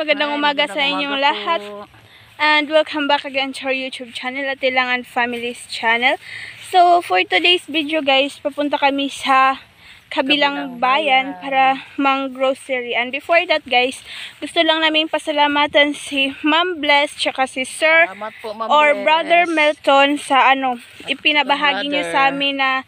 magandang umaga sa inyong lahat. And welcome back again to our YouTube channel at Ilangan Families channel. So, for today's video guys, papunta kami sa kabilang bayan para mang-grocery. And before that guys, gusto lang namin pasalamatan si Ma'am Bless tsaka si Sir po, or Brother Melton sa ipinabahagi niyo sa amin na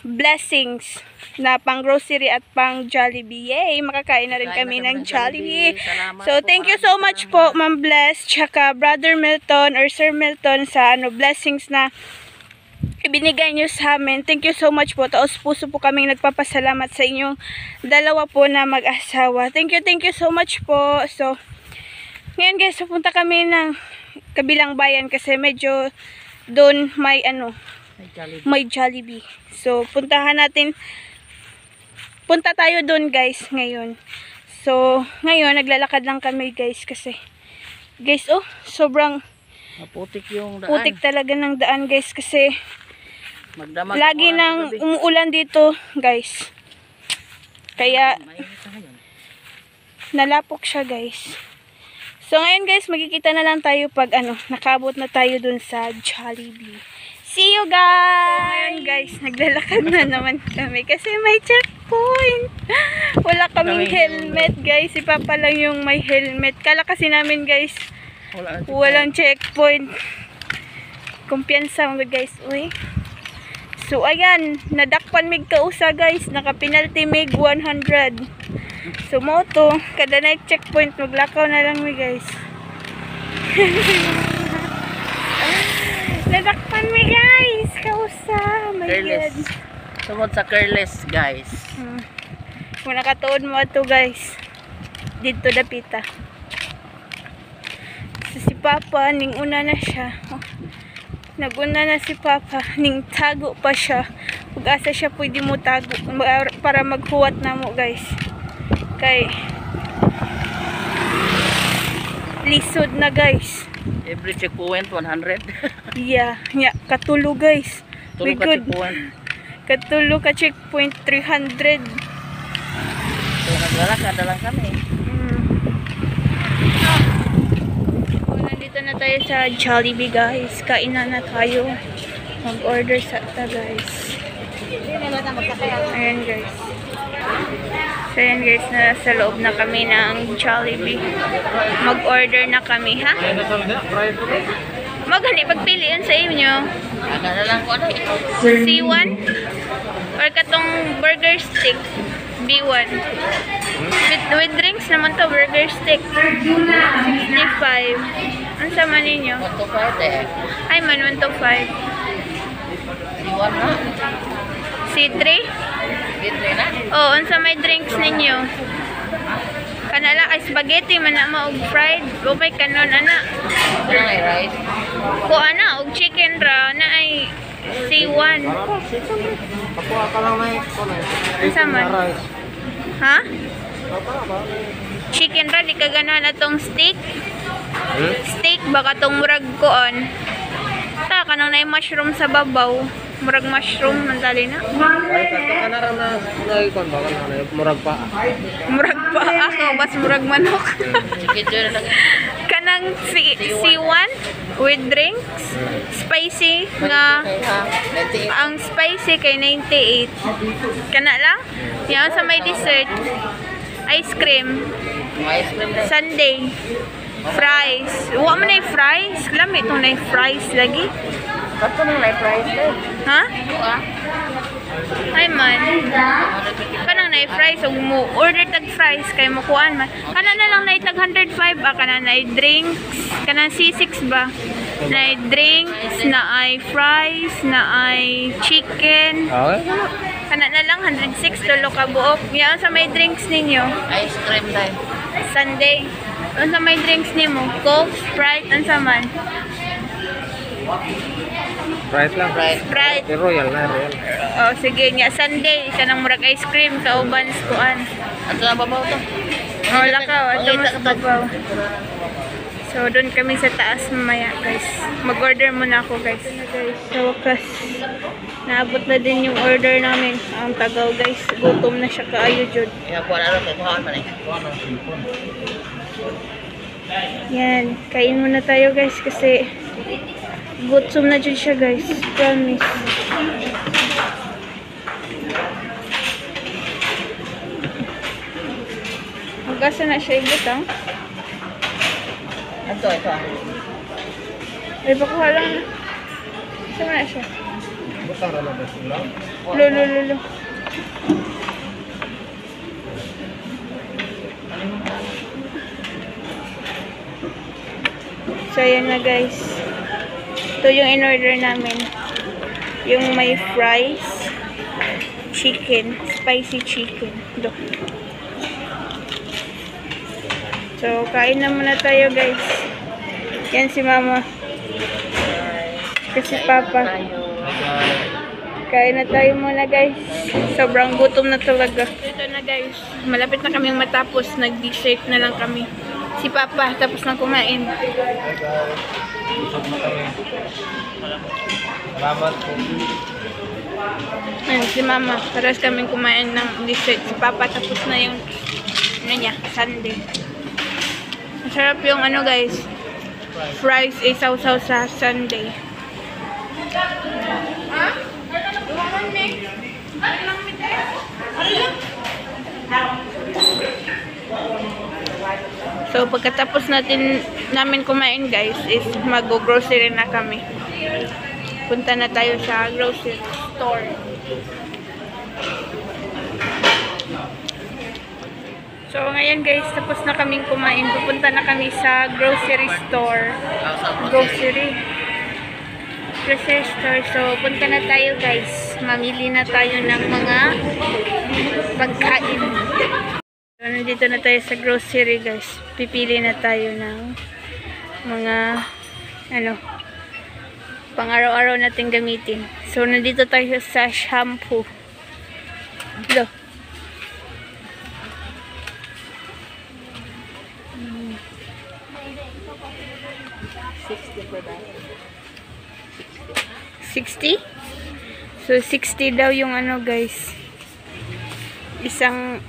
blessings na pang grocery at pang Jollibee. Yay! Makakain na rin kami ng Jollibee. So, thank you so much po, Ma'am Bless, tsaka Brother Melton or Sir Melton sa blessings na ibinigay nyo sa amin. Thank you so much po. Taos puso po kaming nagpapasalamat sa inyong dalawa po na mag-asawa. Thank you so much po. So, ngayon guys, pupunta kami ng kabilang bayan kasi medyo doon may may Jollibee. So, punta tayo doon guys ngayon. So, ngayon naglalakad lang kami guys kasi guys, sobrang putik yung daan. Putik talaga ng daan guys kasi magdamag lagi nang umuulan dito guys. Kaya nalapok siya guys. So, ngayon guys, magkikita na lang tayo pag nakaabot na tayo doon sa Jollibee. See you guys! So, ngayon guys, naglalakad na naman kami kasi may checkpoint. Wala kaming helmet guys. Si Papa lang yung may helmet. Kala kasi namin guys, walang checkpoint. Kumpiyansa mo guys. Uy. So, ayan. Nadakpan mig kausa guys. Naka-penalty mig 100. So, moto. Kada na checkpoint, maglakaw na lang mi guys. Nadakpan mi guys. Kausa. My God. Sumod sa careless guys. Kung nakatuon mo ito guys. Dito dapita. So, si Papa, ning una na siya. Naguna na si Papa. Ning tago pa siya. Kung asa siya pwede mo tago. Para maghuwat na mo guys. Kay lisod na guys. Every checkpoint 100. Yeah, katulo guys. Tulog ka checkpoint. Katulo ka checkpoint 300. So naglalakad lang kami. Nandito na tayo sa Jollibee guys. Kainan na tayo. Mag-order sa guys. Ayan guys. So ayan guys, nasa loob na kami ng Jollibee. Mag-order na kami, ha? Maghali, pagpilian sa inyo. Aga na lang ko C1 or katong burger stick B1 with drinks naman to, burger stick 65. Ano sama ninyo? 1 to 5 eh. Ay man, 1 to 5. C1 na. C3? C3 na. Oo, unsa may drinks ninyo? Kanala ay spaghetti man na og fried. O may kanon ana. Ano ay rice? Ko ana og chicken ra na ay C1. Ako lang may Unsa man? Ha? Chicken ra di ka ganahan atong steak? Steak baka tong murag kuon. Ta kanang nay mushroom sa babaw. Murag mushroom man tali na. kanarang na kon ba murag pa. Murag pa ako bas murag manok. Chicken lang. Kanang C1 with drinks. Spicy nga ang spicy kay 98. Kana lang? Yan sa may dessert. Ice cream. Ice cream na. Sundae. Fries. Wa man ay fries. Lami itong na fries lagi. Kato nang life rice eh. Ha? Ah. Ay man. Kanang na fries. Huwag mo order tag fries. Kaya mo kuhaan man. Kana na lang na tag 105. Kana na drinks. Kana C6 ba? Na drinks. Na ay fries. Na ay chicken. Okay. Kana na lang 106 tulo ka buok. Yan sa may drinks ninyo. Ice cream tayo. Sunday. Ano sa may drinks nimo? Coke, Sprite, ano sa man? Right lang. Sprite. Royal na, royal. Oh, sige niya. Sunday, kanang murag ice cream, kauban kuan. Ato na babaw to. Oh, lakaw. Ato mas babaw. So, doon kami sa taas mamaya, guys. Mag-order muna ako, guys. So, wakas. Naabot na din yung order namin. Ang tagaw guys, gutom na siya kaayo jud. Inakuha na rin, kay kuhaan man eh. Yan, kain muna tayo guys kasi gutom na jud siya guys. Promise. Magkasa na siya ibutang. Ito. Ay, bakuha lang na. Sama na siya. Butang na ba sila? Lolo. So, yan na guys. Ito yung in-order namin. Yung may fries, chicken, spicy chicken. Do. So, kain na muna tayo guys. Yan si mama. Kasi papa. Kain na tayo muna guys. Sobrang gutom na talaga. Ito na guys. Malapit na kaming matapos. Nag-dessert na lang kami. Si papa tapos na kumain. Busog na kami. Salamat po. Ayan, si mama. Paras kaming kumain ng dessert. Si papa tapos na yung sundae. Masarap yung guys. Fries isaw-saw sa sundae. So pagkatapos namin kumain guys is mag-grocery na kami. Punta na tayo sa grocery store. So ngayon guys, tapos na kaming kumain. Pupunta na kami sa grocery store. Grocery store. So punta na tayo guys. Mamili na tayo ng mga pagkain. So, nandito na tayo sa grocery guys. Pipili na tayo ng mga pang araw-araw natin gamitin. So nandito tayo sa shampoo. Lo. $60? So 60 daw yung guys. Isang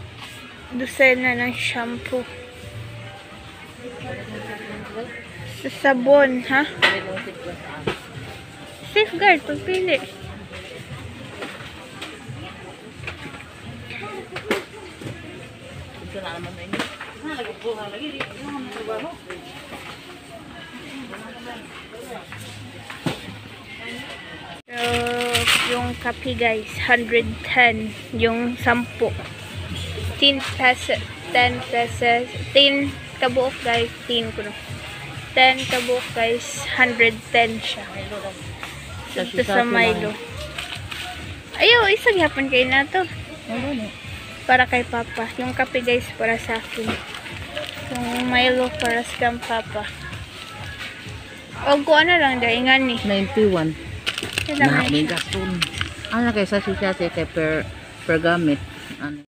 dosena ng shampoo. Sa sabon, ha? Safeguard, pagpili. Ito na naman na yun. So, yung kape guys, 110. Yung 10. 10 pesos. 10 pesos. 10 kabuok guys. 10 kuno. 10 kabuok guys. 110 siya. Ito sa Milo. Ayaw, isang hapon kayo na to. Para kay Papa. Yung kape guys, para sa akin. Yung Milo para sa Papa. O, kuha na lang dahil nga ni. 91. Kailangan May gaston. Ano kaysa siya kay per gamit. Ano?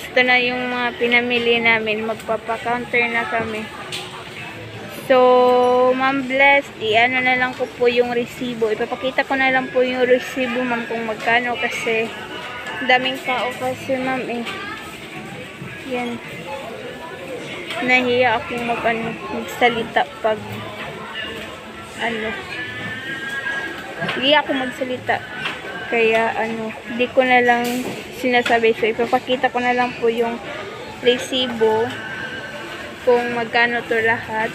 ito na yung mga pinamili namin. Magpapa-counter na kami. So, Ma'am Bless, ano na lang ko po yung resibo. Ipapakita ko na lang po yung resibo, ma'am, kung magkano kasi daming tao kasi, ma'am, eh. Yan. Nahiya akong magsalita pag hindi ako magsalita. Kaya, di ko na lang sinasabi. So, ipapakita ko na lang po yung resibo kung magkano to lahat.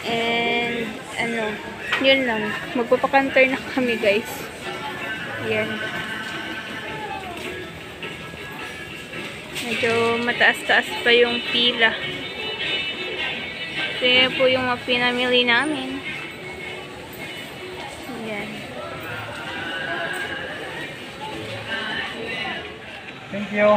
And, yun lang. Magpapakantar na kami, guys. Yan. Medyo mataas-taas pa yung pila. So, yan po yung mga pinamili namin. Yan. Thank you.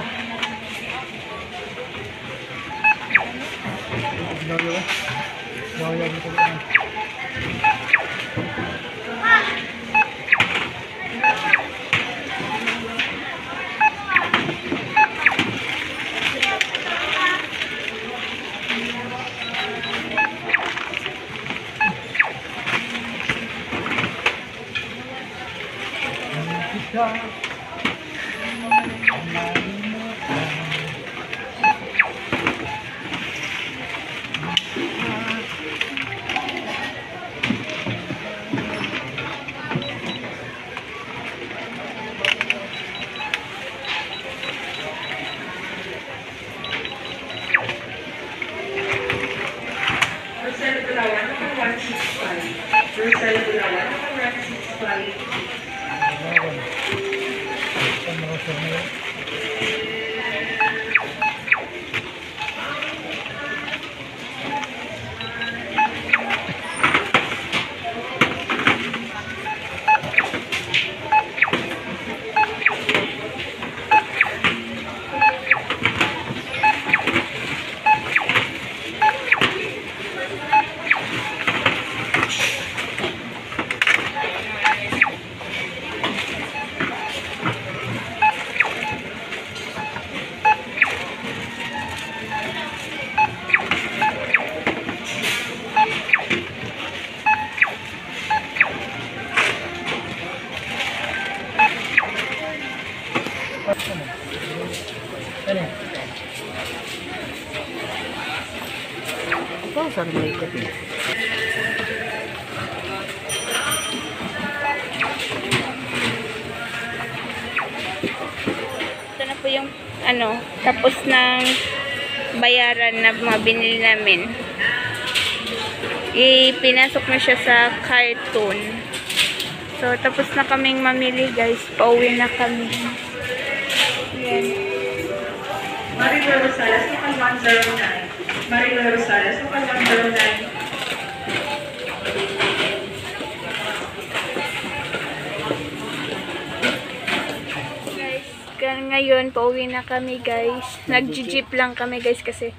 Ikaw, saan may gabi? Ito na po yung tapos ng bayaran na mga binili namin. Ipinasok na siya sa carton. So, tapos na kaming mamili, guys. Pauwi na kami. Yan. Maribel Rosales, local 109. Maribel Rosales, local 109. Ngayon, pauwi na kami, guys. Nag-jeep lang kami, guys, kasi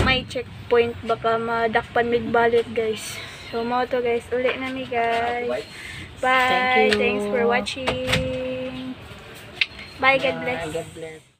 may checkpoint. Baka madakpan migbalit, guys. So, mo to, guys. Uli na mi, guys. Bye. Thank you. Thanks for watching. Bye. God bless. God bless.